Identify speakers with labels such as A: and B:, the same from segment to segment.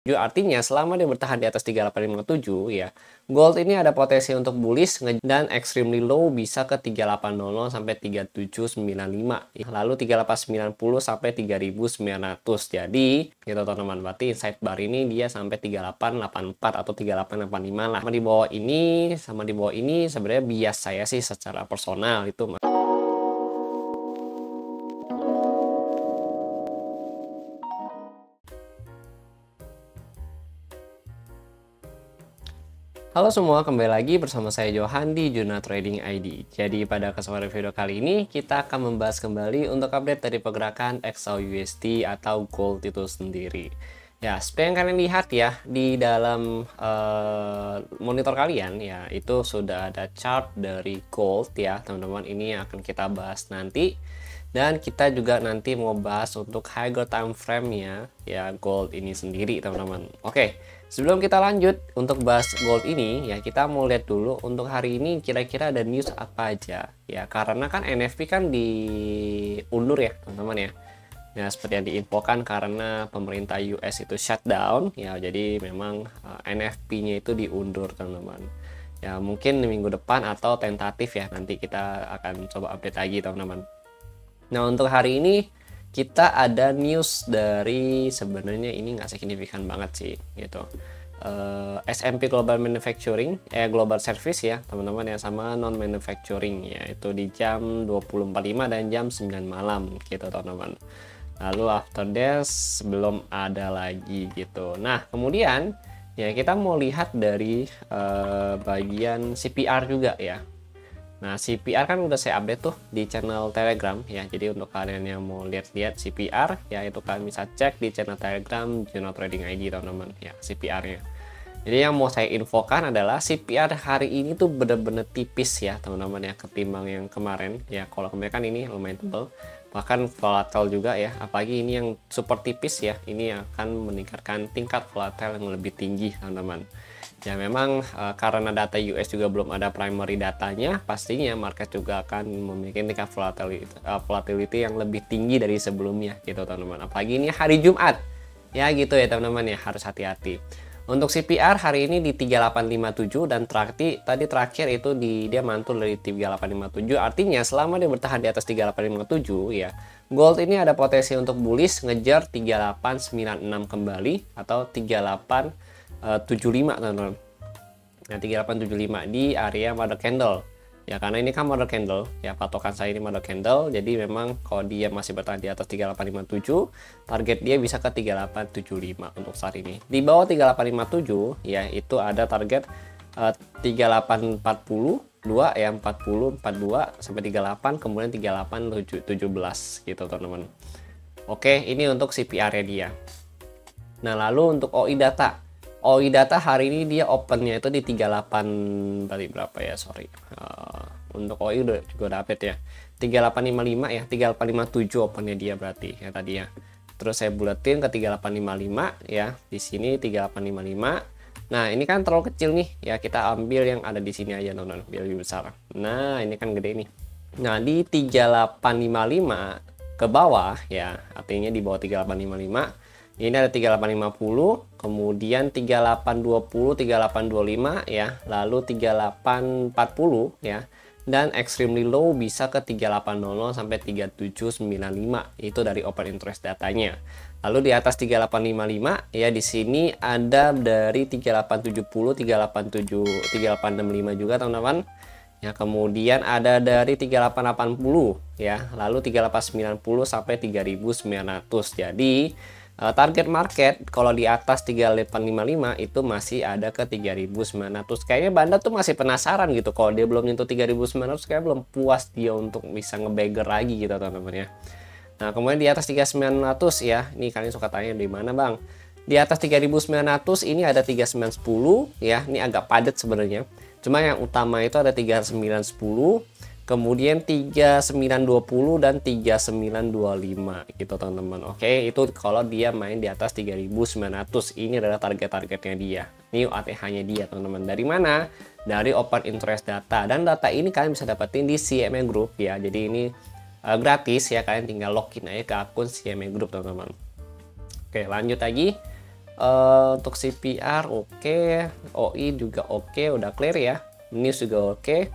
A: Artinya selama dia bertahan di atas 3857 ya, gold ini ada potensi untuk bullish dan extremely low bisa ke 3800 sampai 3795. Lalu 3890 sampai 3900. Jadi, gitu teman-teman. Berarti inside bar ini dia sampai 3884 atau 3885 lah. Sama di bawah ini sebenarnya bias saya sih secara personal itu. Halo semua, kembali lagi bersama saya Johan di Juna Trading ID. Jadi pada kesempatan video kali ini kita akan membahas kembali untuk update dari pergerakan XAUUSD atau gold itu sendiri. Ya, seperti yang kalian lihat ya di dalam monitor kalian ya, itu sudah ada chart dari gold ya teman-teman. Ini yang akan kita bahas nanti. Dan kita juga nanti mau bahas untuk higher time frame-nya ya gold ini sendiri teman-teman. Oke. Sebelum kita lanjut untuk bahas gold ini ya, kita mau lihat dulu untuk hari ini kira-kira ada news apa aja ya, karena kan NFP kan diundur ya teman-teman ya. Ya seperti yang diinfokan karena pemerintah US itu shutdown ya, jadi memang NFP-nya itu diundur teman-teman. Ya mungkin minggu depan atau tentatif ya, nanti kita akan coba update lagi teman-teman. Nah untuk hari ini kita ada news dari, sebenarnya ini nggak signifikan banget sih gitu, S&P Global Manufacturing Global Service ya teman-teman ya, sama non manufacturing ya, itu di jam 20.45 dan jam 9 malam gitu teman-teman. Lalu after this belum ada lagi gitu. Nah kemudian ya kita mau lihat dari bagian CPR juga ya. Nah, CPR kan udah saya update tuh di channel Telegram ya. Jadi untuk kalian yang mau lihat-lihat CPR ya, itu kalian bisa cek di channel Telegram Juna Trading ID teman-teman ya, CPR-nya. Jadi yang mau saya infokan adalah CPR hari ini tuh bener-bener tipis ya teman-teman ya, ketimbang yang kemarin ya. Kalau kemarin kan ini lumayan tebal, bahkan volatile juga ya. Apalagi ini yang super tipis ya, ini akan meningkatkan tingkat volatile yang lebih tinggi teman-teman. Ya memang karena data US juga belum ada primary datanya, pastinya market juga akan memiliki tingkat volatility yang lebih tinggi dari sebelumnya gitu teman-teman. Apalagi ini hari Jumat ya gitu ya teman-teman ya, harus hati-hati. Untuk CPR hari ini di 3857 dan tadi terakhir itu dia mantul dari 3857, artinya selama dia bertahan di atas 3857 ya, gold ini ada potensi untuk bullish ngejar 3896 kembali atau 3875 teman-teman. Nah 3875 di area mother candle ya, karena ini kan mother candle ya, patokan saya ini mother candle. Jadi memang kalau dia masih bertahan di atas 3857, target dia bisa ke 3875 untuk saat ini. Di bawah 3857 ya itu ada target 3840 ya, 40 42 sampai 38, kemudian 3817 gitu teman-teman. Oke, ini untuk CPR-nya dia. Nah lalu untuk OI data hari ini dia opennya itu di 38, berarti berapa ya, sorry, untuk OI juga udah update ya, 3855 ya, 3857 opennya dia berarti ya tadi ya. Terus saya buletin ke 3855 ya, di sini 3855. Nah ini kan terlalu kecil nih ya, kita ambil yang ada di sini aja nonton biar lebih besar. Nah ini kan gede nih. Nah di 3855 ke bawah ya, artinya di bawah 3855 ini ada 3850, kemudian 3820, 3825 ya, lalu 3840 ya, dan extremely low bisa ke 3800 sampai 3795, itu dari open interest datanya. Lalu di atas 3855 ya, di sini ada dari 3870, 3865 juga teman-teman. Ya, kemudian ada dari 3880 ya, lalu 3890 sampai 3900. Jadi target market kalau di atas 3855 itu masih ada ke 3900. Kayaknya Banda tuh masih penasaran gitu, kalau dia belum nyentuh 3900 kayak belum puas dia untuk bisa ngebagger lagi gitu teman-teman ya. Nah kemudian di atas 3900 ya, ini kalian suka tanya di mana bang, di atas 3900 ini ada 3910 ya, ini agak padat sebenarnya, cuma yang utama itu ada 3910, kemudian 3920 dan 3925 gitu teman-teman. Oke, itu kalau dia main di atas 3900, ini adalah target-targetnya dia. Ini ATH-nya dia teman-teman. Dari mana? Dari open interest data, dan data ini kalian bisa dapetin di CME Group ya. Jadi ini gratis ya, kalian tinggal login aja ke akun CME Group teman-teman. Oke, lanjut lagi. Untuk CPR oke, OI juga oke, udah clear ya, news juga oke.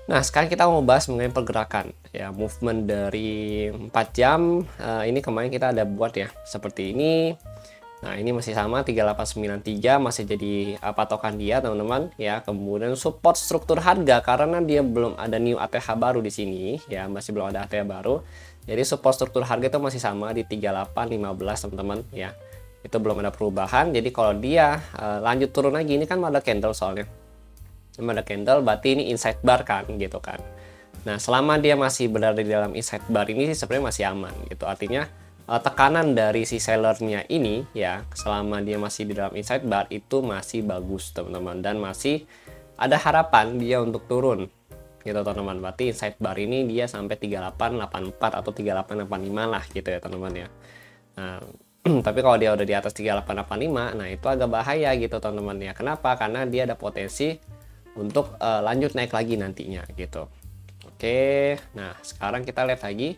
A: Nah, sekarang kita mau bahas mengenai pergerakan ya, movement dari 4 jam. Ini kemarin kita ada buat ya seperti ini. Nah, ini masih sama 3893 masih jadi patokan dia teman-teman ya. Kemudian support struktur harga karena dia belum ada new ATH baru di sini ya, masih belum ada ATH baru. Jadi support struktur harga itu masih sama di 3815 teman-teman ya. Itu belum ada perubahan. Jadi kalau dia lanjut turun lagi, ini kan ada candle soalnya. Ada candle berarti ini inside bar kan gitu kan. Nah, selama dia masih berada di dalam inside bar ini sih sebenarnya masih aman gitu. Artinya tekanan dari si sellernya ini ya, selama dia masih di dalam inside bar itu masih bagus teman-teman, dan masih ada harapan dia untuk turun gitu teman-teman. Berarti inside bar ini dia sampai 3884 atau 3885 lah gitu ya teman-teman ya. Nah, tapi kalau dia udah di atas 3885, nah itu agak bahaya gitu teman-teman ya. Kenapa? Karena dia ada potensi untuk lanjut naik lagi nantinya gitu. Oke, nah sekarang kita lihat lagi.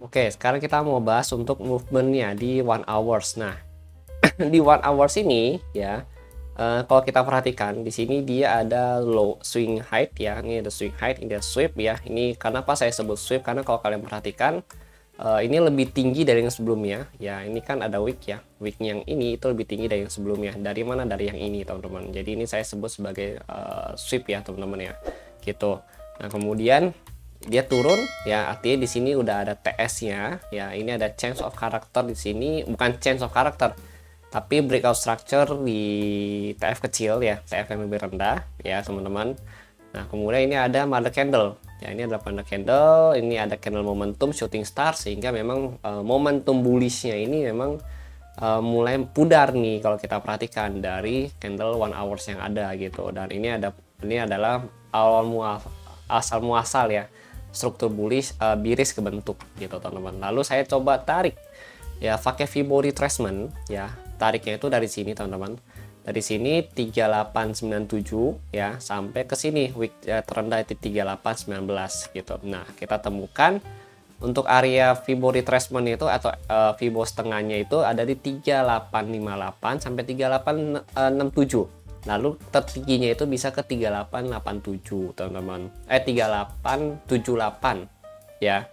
A: Oke, sekarang kita mau bahas untuk movementnya di 1 hours. Nah, di 1 hours ini ya, kalau kita perhatikan di sini dia ada low swing height ya. Ini ada swing height, ini ada sweep ya. Ini kenapa saya sebut sweep? Karena kalau kalian perhatikan ini lebih tinggi dari yang sebelumnya ya. Ini kan ada wick ya, wick yang ini itu lebih tinggi dari yang sebelumnya. Dari mana? Dari yang ini teman-teman. Jadi ini saya sebut sebagai sweep ya teman-teman ya gitu. Nah, kemudian dia turun ya, artinya di sini udah ada TS-nya ya. Ini ada change of character di sini, bukan change of character tapi breakout structure di TF kecil ya, TF yang lebih rendah ya teman-teman. Nah, kemudian ini ada mother candle ya, ini adalah mother candle, ini ada candle momentum shooting star, sehingga memang momentum bullishnya ini memang mulai pudar nih kalau kita perhatikan dari candle 1 hours yang ada gitu. Dan ini adalah asal muasal ya struktur bullish biris kebentuk gitu teman-teman. Lalu saya coba tarik ya pakai Fibo retracement ya, tariknya itu dari sini teman-teman, dari sini 3897 ya sampai ke sini wick terendah itu 3819 gitu. Nah, kita temukan untuk area Fibo retracement itu atau Fibo setengahnya itu ada di 3858 sampai 3867. Lalu tertingginya itu bisa ke 3887 teman-teman, 3878 ya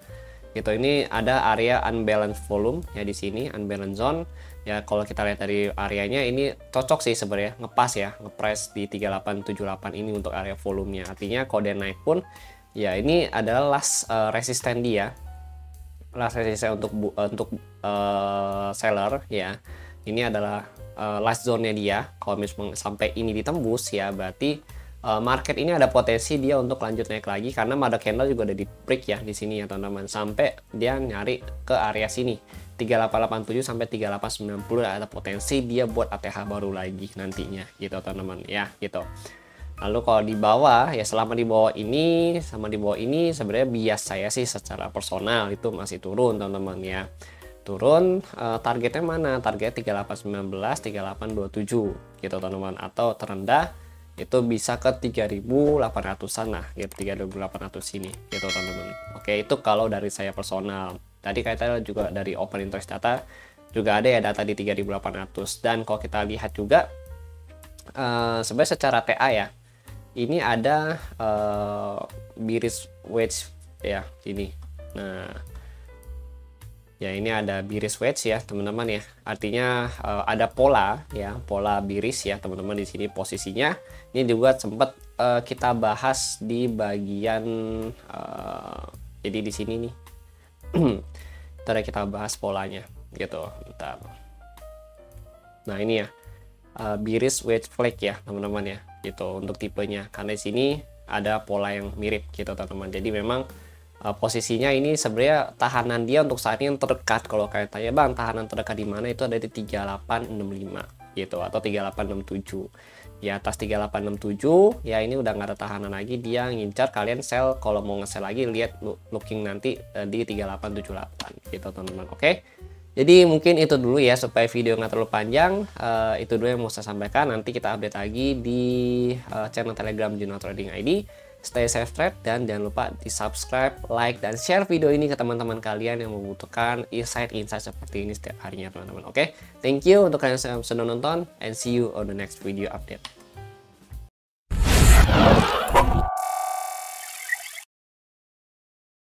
A: gitu. Ini ada area unbalanced volume ya di sini, unbalanced zone ya. Kalau kita lihat dari areanya ini cocok sih sebenarnya, ngepas ya, ngeprice di 3878 ini untuk area volumenya. Artinya kalau dia naik pun ya ini adalah last resisten dia, last resisten untuk seller ya. Ini adalah last zone-nya dia. Kalau misalnya sampai ini ditembus ya, berarti market ini ada potensi dia untuk lanjut naik lagi, karena mother candle juga ada di break ya di sini ya teman-teman, sampai dia nyari ke area sini 3887 sampai 3890, ada potensi dia buat ATH baru lagi nantinya gitu teman-teman ya gitu. Lalu kalau di bawah ya, selama di bawah ini sama di bawah ini sebenarnya bias saya sih secara personal itu masih turun teman-teman ya. Turun, targetnya mana? Targetnya 3819, 3827 gitu teman-teman, atau terendah itu bisa ke 3800-an lah gitu, 3800 ini gitu teman-teman. Oke, itu kalau dari saya personal. Tadi kita juga dari open interest data juga ada ya data di 3800. Dan kalau kita lihat juga sebenarnya secara TA ya, ini ada bearish wedge ya ini. Nah ya, ini ada bearish wedge ya teman-teman ya. Artinya ada pola ya, pola bearish ya teman-teman di sini posisinya. Ini juga sempat kita bahas di bagian jadi di sini nih. Ntar kita bahas polanya gitu. Bentar. Nah, ini ya. Bearish wedge flag ya teman-teman ya. Gitu untuk tipenya. Karena di sini ada pola yang mirip gitu teman-teman. Jadi memang posisinya ini sebenarnya tahanan dia untuk saat ini yang terdekat. Kalau kalian tanya, bang tahanan terdekat di mana, itu ada di 3865 gitu atau 3867. Di atas 3867 ya ini udah nggak ada tahanan lagi, dia ngincar kalian sell. Kalau mau nge-sell lagi lihat looking nanti di 3878 gitu teman-teman. Oke, jadi mungkin itu dulu ya supaya video nggak terlalu panjang. Itu dulu yang mau saya sampaikan. Nanti kita update lagi di channel Telegram Juno Trading ID. Stay safe trade dan jangan lupa di subscribe, like, dan share video ini ke teman-teman kalian yang membutuhkan insight-insight seperti ini setiap harinya teman-teman. Oke, thank you untuk kalian yang sudah nonton and see you on the next video update.